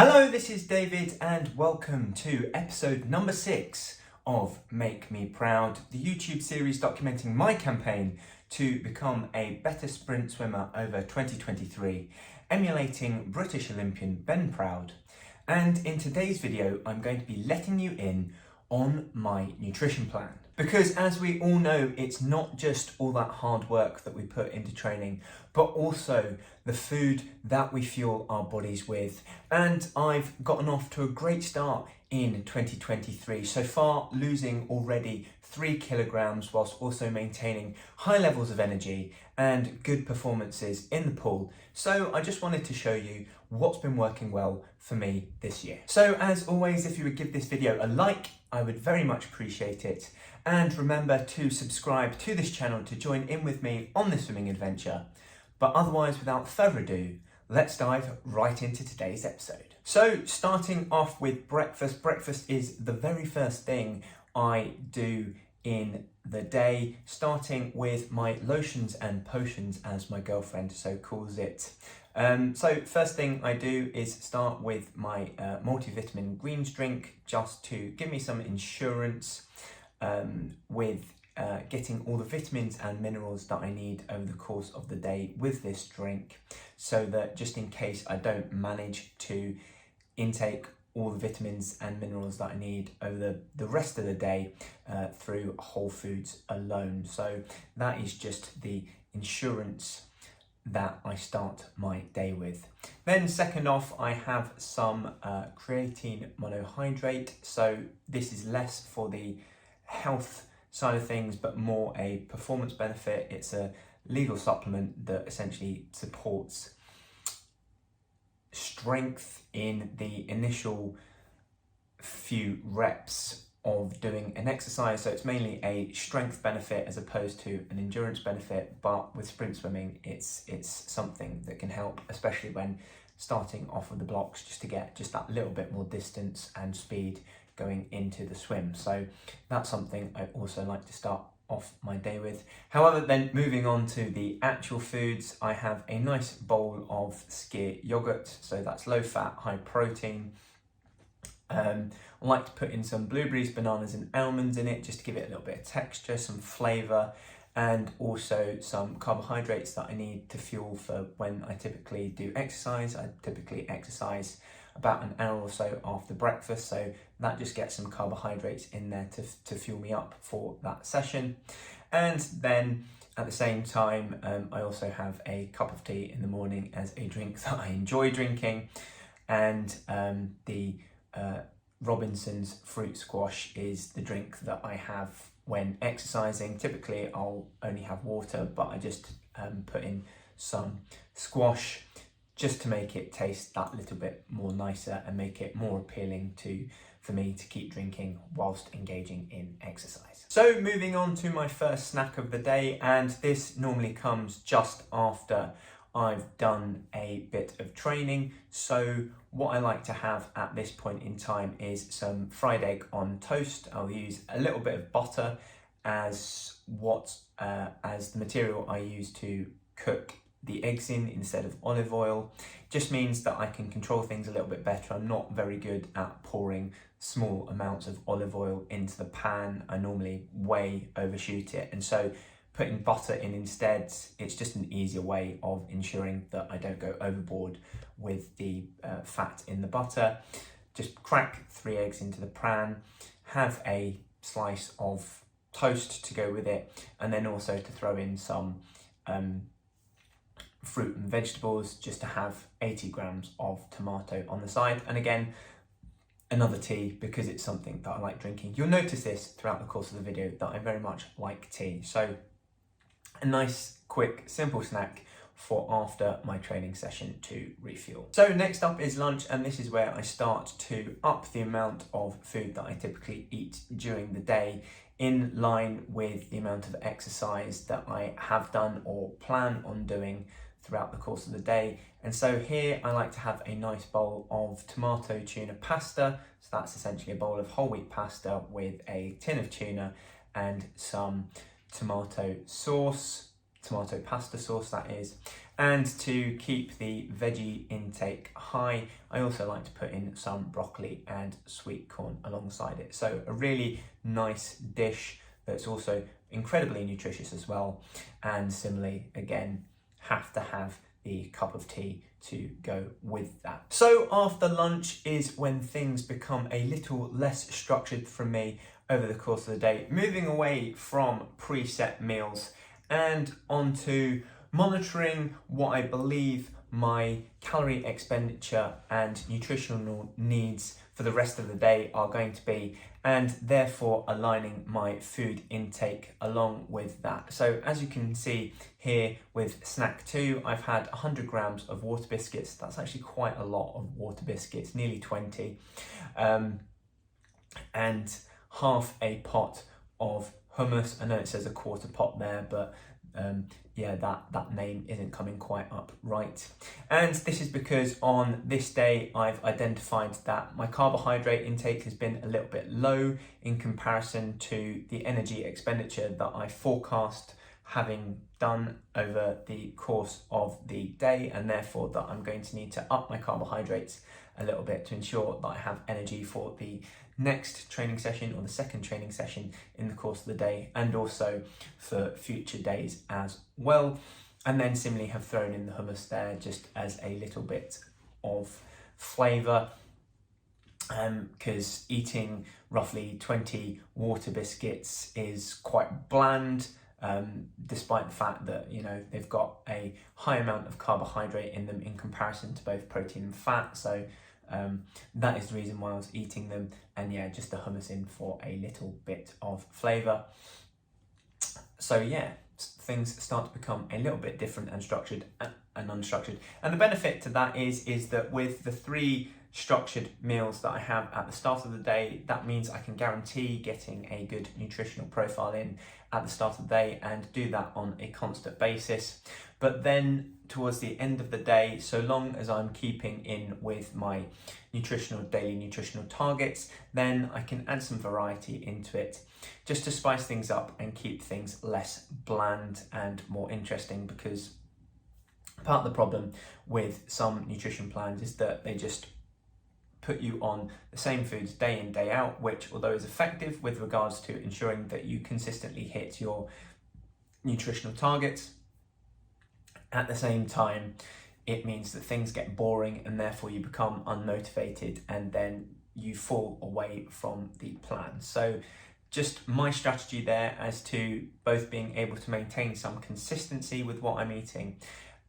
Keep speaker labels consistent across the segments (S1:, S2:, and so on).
S1: Hello, this is David and welcome to episode number 6 of Make Me Proud, the YouTube series documenting my campaign to become a better sprint swimmer over 2023, emulating British Olympian Ben Proud. And in today's video, I'm going to be letting you in on my nutrition plan. Because as we all know, it's not just all that hard work that we put into training, but also the food that we fuel our bodies with. And I've gotten off to a great start in 2023. So far, losing already 3 kilograms whilst also maintaining high levels of energy and good performances in the pool. So I just wanted to show you what's been working well for me this year. So as always, if you would give this video a like, I would very much appreciate it. And remember to subscribe to this channel to join in with me on this swimming adventure. But otherwise, without further ado, let's dive right into today's episode. So starting off with breakfast. Breakfast is the very first thing I do in the day, starting with my lotions and potions, as my girlfriend so calls it. So first thing I do is start with my multivitamin greens drink, just to give me some insurance with getting all the vitamins and minerals that I need over the course of the day with this drink, so that just in case I don't manage to intake all the vitamins and minerals that I need over the rest of the day through whole foods alone. So that is just the insurance that I start my day with. Then second off, I have some creatine monohydrate. So this is less for the health side of things, but more a performance benefit. It's a legal supplement that essentially supports strength in the initial few reps of doing an exercise. So it's mainly a strength benefit as opposed to an endurance benefit, but with sprint swimming it's something that can help, especially when starting off of the blocks, just to get just that little bit more distance and speed going into the swim. So that's something I also like to start off my day with. However, then moving on to the actual foods, I have a nice bowl of skyr yogurt. So that's low fat, high protein. I like to put in some blueberries, bananas and almonds in it, just to give it a little bit of texture, some flavour, and also some carbohydrates that I need to fuel for when I typically do exercise. I typically exercise about an hour or so after breakfast, so that just gets some carbohydrates in there to fuel me up for that session. And then at the same time, I also have a cup of tea in the morning as a drink that I enjoy drinking. And the Robinson's fruit squash is the drink that I have when exercising. Typically I'll only have water, but I just put in some squash just to make it taste that little bit more nicer and make it more appealing for me to keep drinking whilst engaging in exercise. So moving on to my first snack of the day, and this normally comes just after I've done a bit of training. So what I like to have at this point in time is some fried egg on toast. I'll use a little bit of butter as the material I use to cook the eggs in instead of olive oil. Just means that I can control things a little bit better. I'm not very good at pouring small amounts of olive oil into the pan. I normally way overshoot it, and so putting butter in instead, it's just an easier way of ensuring that I don't go overboard with the fat in the butter. Just crack 3 eggs into the pan, have a slice of toast to go with it, and then also to throw in some fruit and vegetables, just to have 80 grams of tomato on the side. And again, another tea, because it's something that I like drinking. You'll notice this throughout the course of the video that I very much like tea. So a nice, quick, simple snack for after my training session to refuel. So next up is lunch, and this is where I start to up the amount of food that I typically eat during the day, in line with the amount of exercise that I have done or plan on doing throughout the course of the day. And so here I like to have a nice bowl of tomato tuna pasta. So that's essentially a bowl of whole wheat pasta with a tin of tuna and some tomato pasta sauce that is, And to keep the veggie intake high, I also like to put in some broccoli and sweet corn alongside it. So a really nice dish that's also incredibly nutritious as well. And similarly, again, have to have the cup of tea to go with that. So after lunch is when things become a little less structured for me over the course of the day, moving away from preset meals and onto monitoring what I believe my calorie expenditure and nutritional needs for the rest of the day are going to be, and therefore aligning my food intake along with that. So as you can see here with snack 2, I've had 100 grams of water biscuits. That's actually quite a lot of water biscuits, nearly 20, and half a pot of hummus. I know it says a quarter pot there, but yeah, that name isn't coming quite up right. And this is because on this day I've identified that my carbohydrate intake has been a little bit low in comparison to the energy expenditure that I forecast having done over the course of the day, and therefore that I'm going to need to up my carbohydrates a little bit to ensure that I have energy for the next training session or the second training session in the course of the day, and also for future days as well. And then similarly have thrown in the hummus there just as a little bit of flavour, because eating roughly 20 water biscuits is quite bland, despite the fact that, you know, they've got a high amount of carbohydrate in them in comparison to both protein and fat. So that is the reason why I was eating them, and yeah, just the hummus in for a little bit of flavour. So yeah, things start to become a little bit different and structured and unstructured. And the benefit to that is that with the 3 structured meals that I have at the start of the day, that means I can guarantee getting a good nutritional profile in at the start of the day and do that on a constant basis. But then towards the end of the day, so long as I'm keeping in with my daily nutritional targets, then I can add some variety into it just to spice things up and keep things less bland and more interesting, because part of the problem with some nutrition plans is that they just put you on the same foods day in, day out, which, although is effective with regards to ensuring that you consistently hit your nutritional targets, at the same time, it means that things get boring and therefore you become unmotivated and then you fall away from the plan. So just my strategy there as to both being able to maintain some consistency with what I'm eating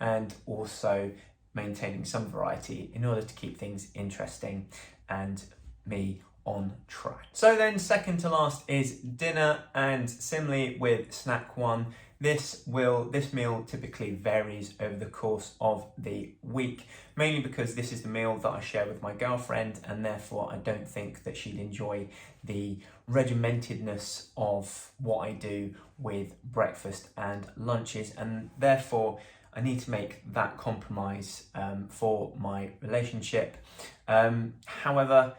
S1: and also maintaining some variety in order to keep things interesting and me on track. So then second to last is dinner, and similarly with snack 1, this meal typically varies over the course of the week, mainly because this is the meal that I share with my girlfriend, and therefore I don't think that she'd enjoy the regimentedness of what I do with breakfast and lunches, and therefore I need to make that compromise for my relationship. However,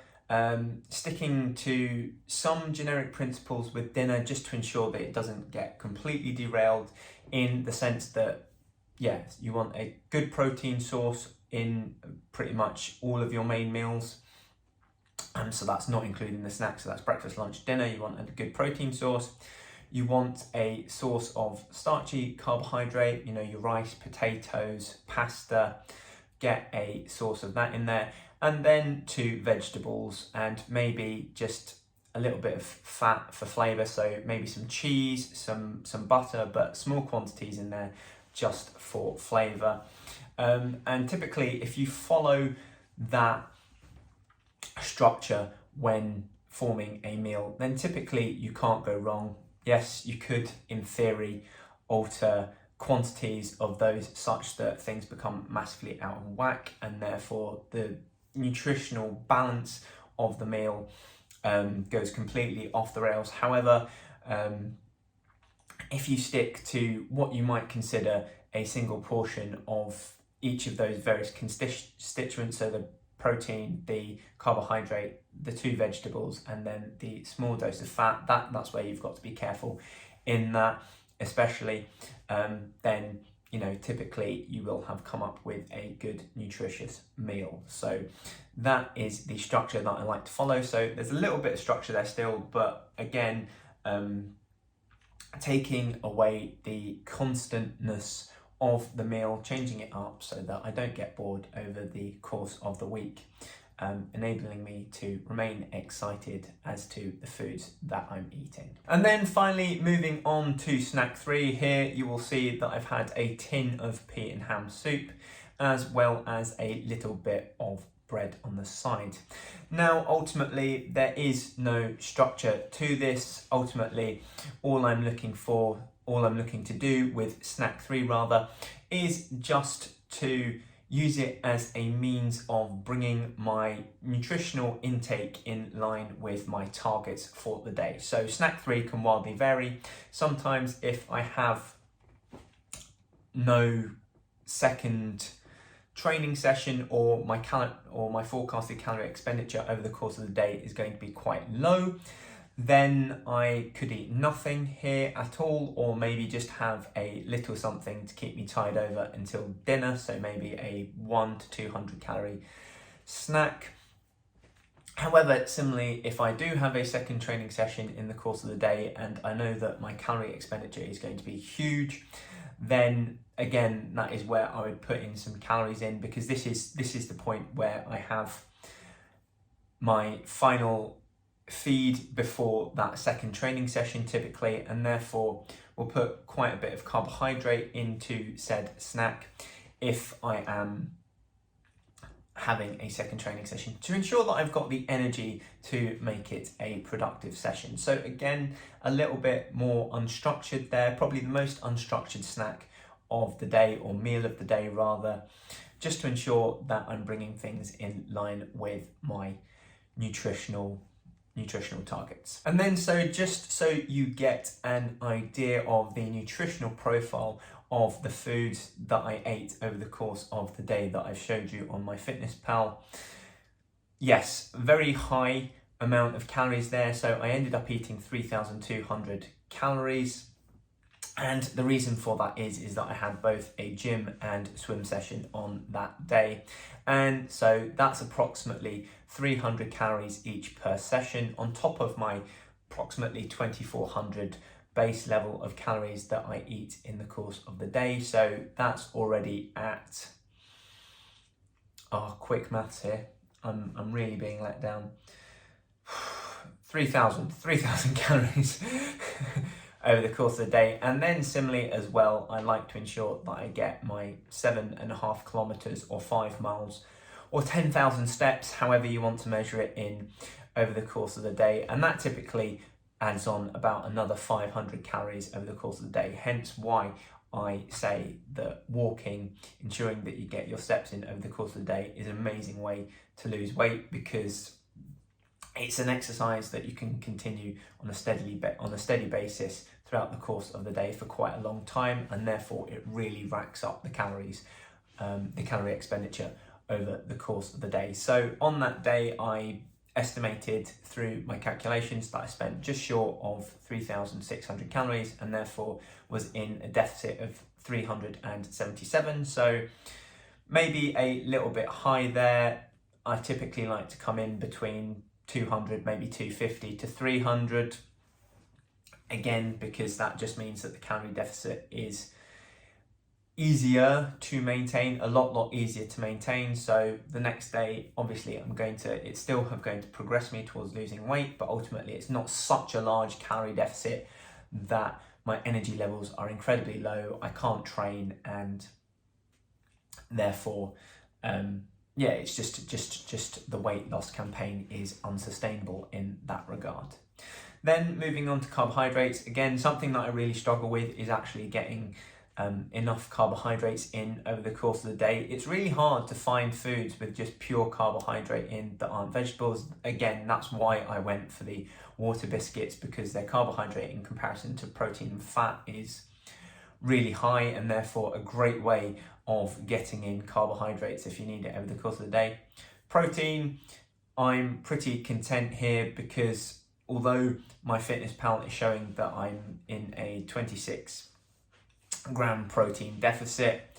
S1: sticking to some generic principles with dinner just to ensure that it doesn't get completely derailed, in the sense that, yeah, you want a good protein source in pretty much all of your main meals. So that's not including the snacks, so that's breakfast, lunch, dinner. You want a good protein source. You want a source of starchy carbohydrate, you know, your rice, potatoes, pasta, get a source of that in there. And then 2 vegetables and maybe just a little bit of fat for flavour. So maybe some cheese, some butter, but small quantities in there just for flavour. And typically if you follow that structure when forming a meal, then typically you can't go wrong. Yes, you could, in theory, alter quantities of those such that things become massively out of whack, and therefore the nutritional balance of the meal goes completely off the rails. However, if you stick to what you might consider a single portion of each of those various constituents, so the protein, the carbohydrate, the 2 vegetables, and then the small dose of fat, that's where you've got to be careful in that, especially then typically you will have come up with a good nutritious meal. So that is the structure that I like to follow. So there's a little bit of structure there still, but again, taking away the constantness of the meal, changing it up so that I don't get bored over the course of the week, enabling me to remain excited as to the foods that I'm eating. And then finally, moving on to snack 3, here you will see that I've had a tin of pea and ham soup, as well as a little bit of bread on the side. Now, ultimately, there is no structure to this. Ultimately, all I'm looking to do with snack 3 is just to use it as a means of bringing my nutritional intake in line with my targets for the day. So snack 3 can wildly vary. Sometimes if I have no second training session, or my forecasted calorie expenditure over the course of the day is going to be quite low, then I could eat nothing here at all, or maybe just have a little something to keep me tied over until dinner. So maybe a 100 to 200 calorie snack. However, similarly, if I do have a second training session in the course of the day and I know that my calorie expenditure is going to be huge, then again, that is where I would put in some calories in, because this is the point where I have my final feed before that second training session typically, and therefore will put quite a bit of carbohydrate into said snack if I am having a second training session, to ensure that I've got the energy to make it a productive session. So again, a little bit more unstructured there, probably the most unstructured snack of the day, or meal of the day rather, just to ensure that I'm bringing things in line with my nutritional targets. And then just so you get an idea of the nutritional profile of the foods that I ate over the course of the day that I've showed you on MyFitnessPal. Yes, very high amount of calories there. So I ended up eating 3,200 calories. And the reason for that is that I had both a gym and swim session on that day. And so that's approximately 300 calories each per session, on top of my approximately 2,400 base level of calories that I eat in the course of the day. So that's already at, quick maths here. I'm really being let down. 3,000 calories over the course of the day. And then similarly as well, I like to ensure that I get my 7.5 kilometers or 5 miles or 10,000 steps, however you want to measure it in, over the course of the day. And that typically adds on about another 500 calories over the course of the day. Hence why I say that walking, ensuring that you get your steps in over the course of the day, is an amazing way to lose weight, because it's an exercise that you can continue on a steady basis throughout the course of the day for quite a long time, and therefore it really racks up the calories, the calorie expenditure over the course of the day. So on that day, I estimated through my calculations that I spent just short of 3,600 calories, and therefore was in a deficit of 377. So maybe a little bit high there. I typically like to come in between 200, maybe 250 to 300. Again, because that just means that the calorie deficit is easier to maintain, a lot easier to maintain. So the next day, obviously it's still going to progress me towards losing weight, but ultimately it's not such a large calorie deficit that my energy levels are incredibly low. I can't train, and therefore, it's just the weight loss campaign is unsustainable in that regard. Then moving on to carbohydrates, again, something that I really struggle with is actually getting enough carbohydrates in over the course of the day. It's really hard to find foods with just pure carbohydrate in that aren't vegetables. Again, that's why I went for the water biscuits, because their carbohydrate in comparison to protein and fat is really high, and therefore a great way of getting in carbohydrates if you need it over the course of the day. Protein, I'm pretty content here, because although MyFitnessPal is showing that I'm in a 26 gram protein deficit.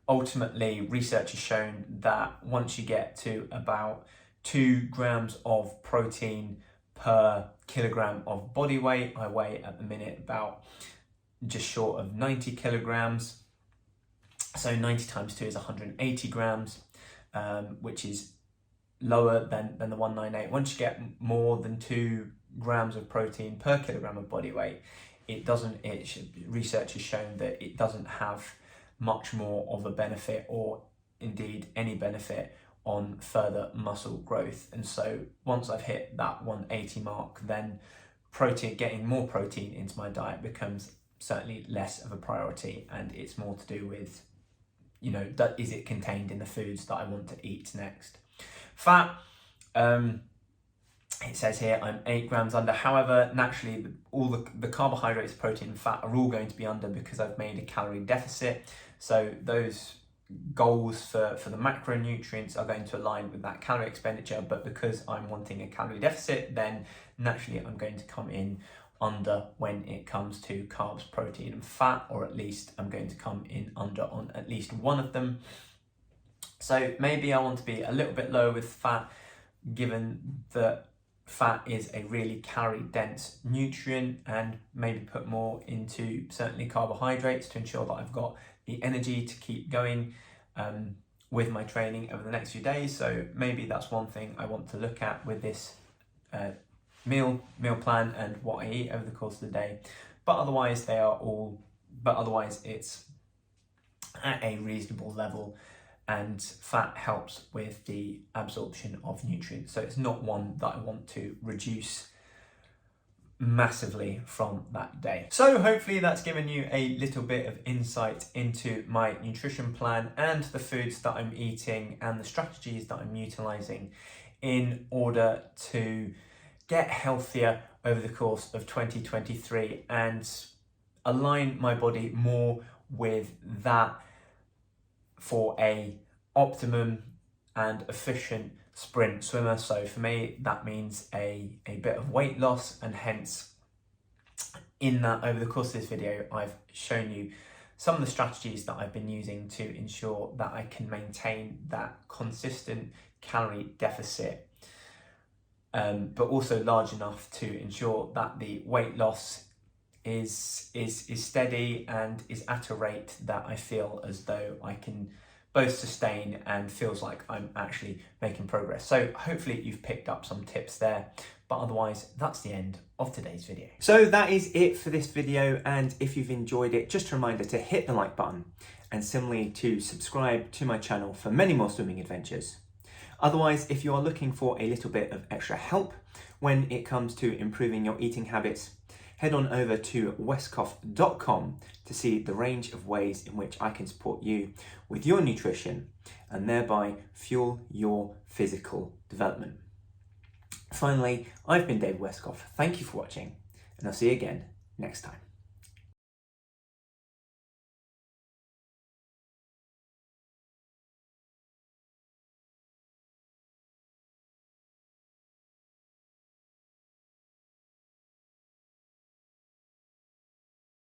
S1: Ultimately, research has shown that once you get to about 2 grams of protein per kilogram of body weight, I weigh at the minute about just short of 90 kilograms. So 90 times 2 is 180 grams, which is lower than the 198. Once you get more than 2 grams of protein per kilogram of body weight, research has shown that it doesn't have much more of a benefit, or indeed any benefit, on further muscle growth. And so once I've hit that 180 mark, then getting more protein into my diet becomes certainly less of a priority, and it's more to do with, is it contained in the foods that I want to eat next. Fat, it says here I'm 8 grams under. However, naturally, all the carbohydrates, protein and fat are all going to be under because I've made a calorie deficit. So those goals for the macronutrients are going to align with that calorie expenditure, but because I'm wanting a calorie deficit, then naturally I'm going to come in under when it comes to carbs, protein and fat, or at least I'm going to come in under on at least one of them. So maybe I want to be a little bit lower with fat, given that fat is a really calorie dense nutrient, and maybe put more into certainly carbohydrates to ensure that I've got the energy to keep going with my training over the next few days. So maybe that's one thing I want to look at with this meal plan and what I eat over the course of the day. But otherwise it's at a reasonable level, and fat helps with the absorption of nutrients. So it's not one that I want to reduce massively from that day. So hopefully that's given you a little bit of insight into my nutrition plan and the foods that I'm eating and the strategies that I'm utilizing in order to get healthier over the course of 2023 and align my body more with that for a optimum and efficient sprint swimmer. So for me, that means a bit of weight loss, and hence in that, over the course of this video, I've shown you some of the strategies that I've been using to ensure that I can maintain that consistent calorie deficit, but also large enough to ensure that the weight loss is steady and is at a rate that I feel as though I can both sustain and feels like I'm actually making progress. So hopefully you've picked up some tips there, but otherwise that's the end of today's video. So that is it for this video, and if you've enjoyed it, just a reminder to hit the like button, and similarly to subscribe to my channel for many more swimming adventures. Otherwise, if you are looking for a little bit of extra help when it comes to improving your eating habits, head on over to westcough.com to see the range of ways in which I can support you with your nutrition and thereby fuel your physical development. Finally, I've been David Westcough. Thank you for watching, and I'll see you again next time.